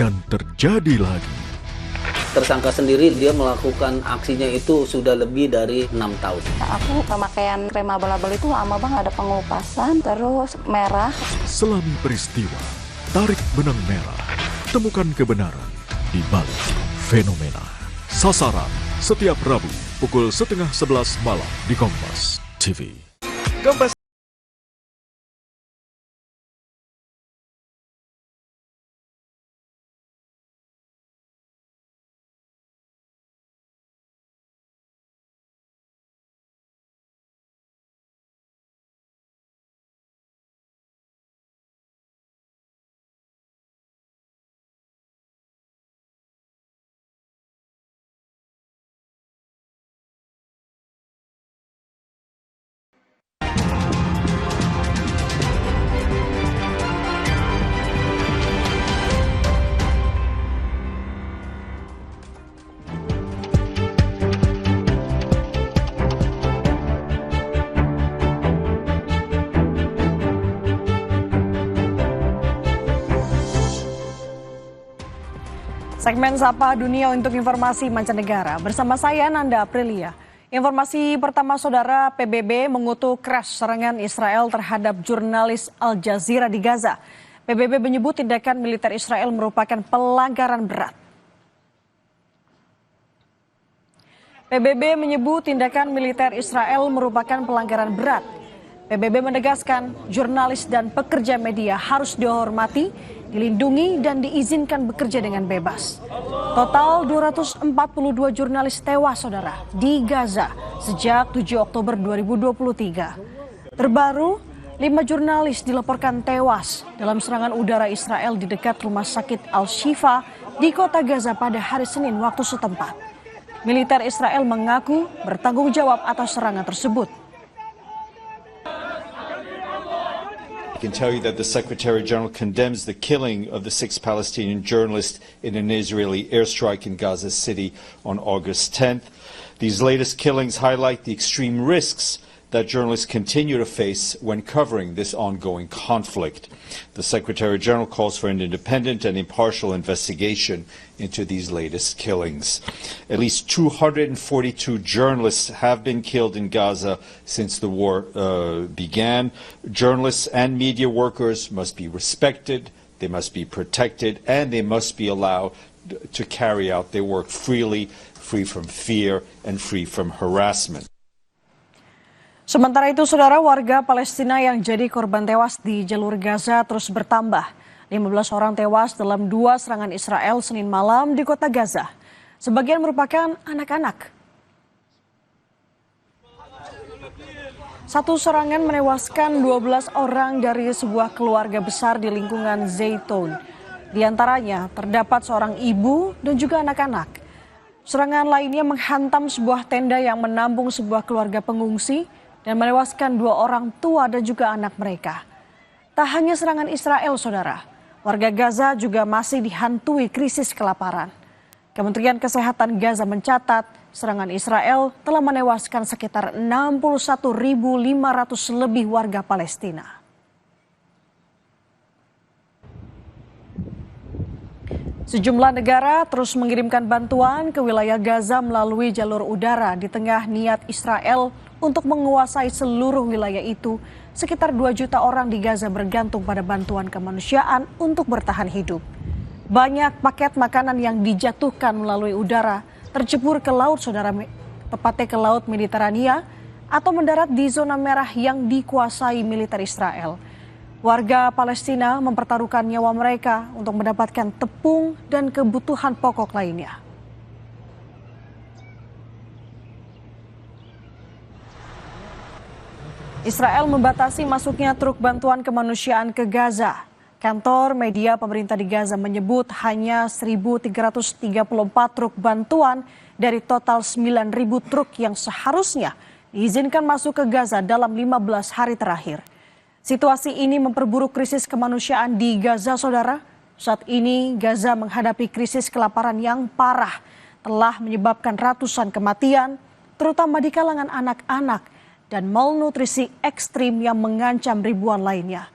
dan terjadi lagi. Tersangka sendiri dia melakukan aksinya itu sudah lebih dari 6 tahun. Aku pemakaian krem abal-abal itu lama banget, ada pengelupasan, terus merah. Selami peristiwa, tarik benang merah, temukan kebenaran di balik fenomena. Sasaran setiap Rabu pukul 10:30 malam di Kompas TV. Kompas. Segmen Sapa Dunia untuk informasi mancanegara. Bersama saya Nanda Aprilia. Informasi pertama, saudara, PBB mengutuk keras serangan Israel terhadap jurnalis Al Jazeera di Gaza. PBB menyebut tindakan militer Israel merupakan pelanggaran berat. PBB menyebut tindakan militer Israel merupakan pelanggaran berat. PBB menegaskan jurnalis dan pekerja media harus dihormati, dilindungi dan diizinkan bekerja dengan bebas. Total 242 jurnalis tewas, saudara, di Gaza sejak 7 Oktober 2023. Terbaru, 5 jurnalis dilaporkan tewas dalam serangan udara Israel di dekat rumah sakit Al-Shifa di kota Gaza pada hari Senin waktu setempat. Militer Israel mengaku bertanggung jawab atas serangan tersebut. I can tell you that the Secretary General condemns the killing of the 6 Palestinian journalists in an Israeli airstrike in Gaza City on August 10th. These latest killings highlight the extreme risks that journalists continue to face when covering this ongoing conflict. The Secretary General calls for an independent and impartial investigation into these latest killings. At least 242 journalists have been killed in Gaza since the war began. Journalists and media workers must be respected, they must be protected, and they must be allowed to carry out their work freely, free from fear and free from harassment. Sementara itu, saudara, warga Palestina yang jadi korban tewas di jalur Gaza terus bertambah. 15 orang tewas dalam 2 serangan Israel Senin malam di kota Gaza. Sebagian merupakan anak-anak. Satu serangan menewaskan 12 orang dari sebuah keluarga besar di lingkungan Zaytun. Di antaranya terdapat seorang ibu dan juga anak-anak. Serangan lainnya menghantam sebuah tenda yang menampung sebuah keluarga pengungsi dan menewaskan 2 orang tua dan juga anak mereka. Tak hanya serangan Israel, saudara, warga Gaza juga masih dihantui krisis kelaparan. Kementerian Kesehatan Gaza mencatat serangan Israel telah menewaskan sekitar 61.500 lebih warga Palestina. Sejumlah negara terus mengirimkan bantuan ke wilayah Gaza melalui jalur udara di tengah niat Israel untuk menguasai seluruh wilayah itu. Sekitar 2 juta orang di Gaza bergantung pada bantuan kemanusiaan untuk bertahan hidup. Banyak paket makanan yang dijatuhkan melalui udara tercebur ke laut, saudara, tepatnya ke Laut Mediterania atau mendarat di zona merah yang dikuasai militer Israel. Warga Palestina mempertaruhkan nyawa mereka untuk mendapatkan tepung dan kebutuhan pokok lainnya. Israel membatasi masuknya truk bantuan kemanusiaan ke Gaza. Kantor media pemerintah di Gaza menyebut hanya 1.334 truk bantuan dari total 9.000 truk yang seharusnya diizinkan masuk ke Gaza dalam 15 hari terakhir. Situasi ini memperburuk krisis kemanusiaan di Gaza, saudara. Saat ini Gaza menghadapi krisis kelaparan yang parah, telah menyebabkan ratusan kematian, terutama di kalangan anak-anak, dan malnutrisi ekstrim yang mengancam ribuan lainnya.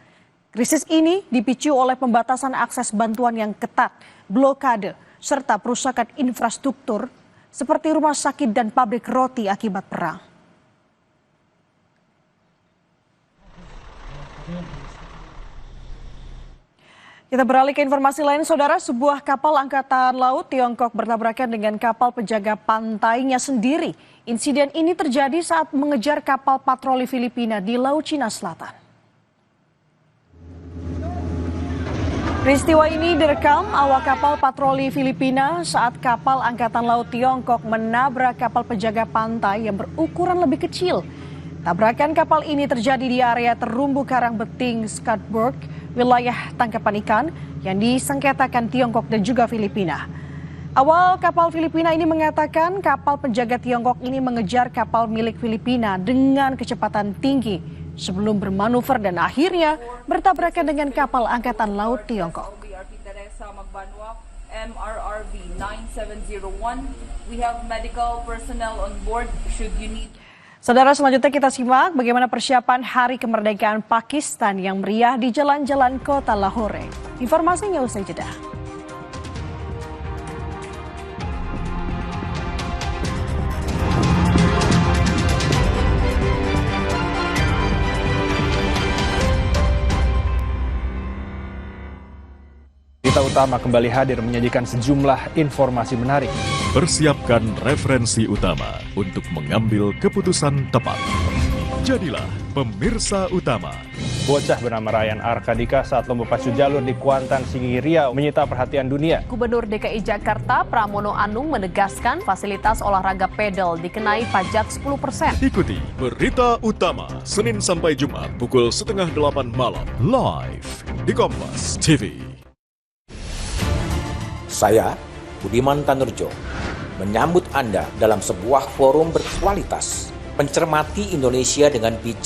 Krisis ini dipicu oleh pembatasan akses bantuan yang ketat, blokade, serta perusakan infrastruktur seperti rumah sakit dan pabrik roti akibat perang. Kita beralih ke informasi lain, Saudara. Sebuah kapal angkatan laut Tiongkok bertabrakan dengan kapal penjaga pantainya sendiri. Insiden ini terjadi saat mengejar kapal patroli Filipina di Laut Cina Selatan. Peristiwa ini direkam awak kapal patroli Filipina saat kapal angkatan laut Tiongkok menabrak kapal penjaga pantai yang berukuran lebih kecil. Tabrakan kapal ini terjadi di area terumbu karang beting Scarborough, wilayah tangkapan ikan yang disengketakan Tiongkok dan juga Filipina. Awal kapal Filipina ini mengatakan kapal penjaga Tiongkok ini mengejar kapal milik Filipina dengan kecepatan tinggi sebelum bermanuver dan akhirnya bertabrakan dengan kapal angkatan laut Tiongkok. MRRV 9701. We have medical personnel on board should you need. Saudara, selanjutnya kita simak bagaimana persiapan Hari Kemerdekaan Pakistan yang meriah di jalan-jalan kota Lahore. Informasinya usai jeda. Berita utama kembali hadir menyajikan sejumlah informasi menarik. Persiapkan referensi utama untuk mengambil keputusan tepat. Jadilah pemirsa utama. Bocah bernama Ryan Arkadika saat lomba pacu jalur di Kuantan, Singi, Riau menyita perhatian dunia. Gubernur DKI Jakarta Pramono Anung menegaskan fasilitas olahraga pedal dikenai pajak 10%. Ikuti berita utama Senin sampai Jumat pukul 7:30 malam live di Kompas TV. Saya, Budiman Tanurjo, menyambut Anda dalam sebuah forum berkualitas, mencermati Indonesia dengan bijak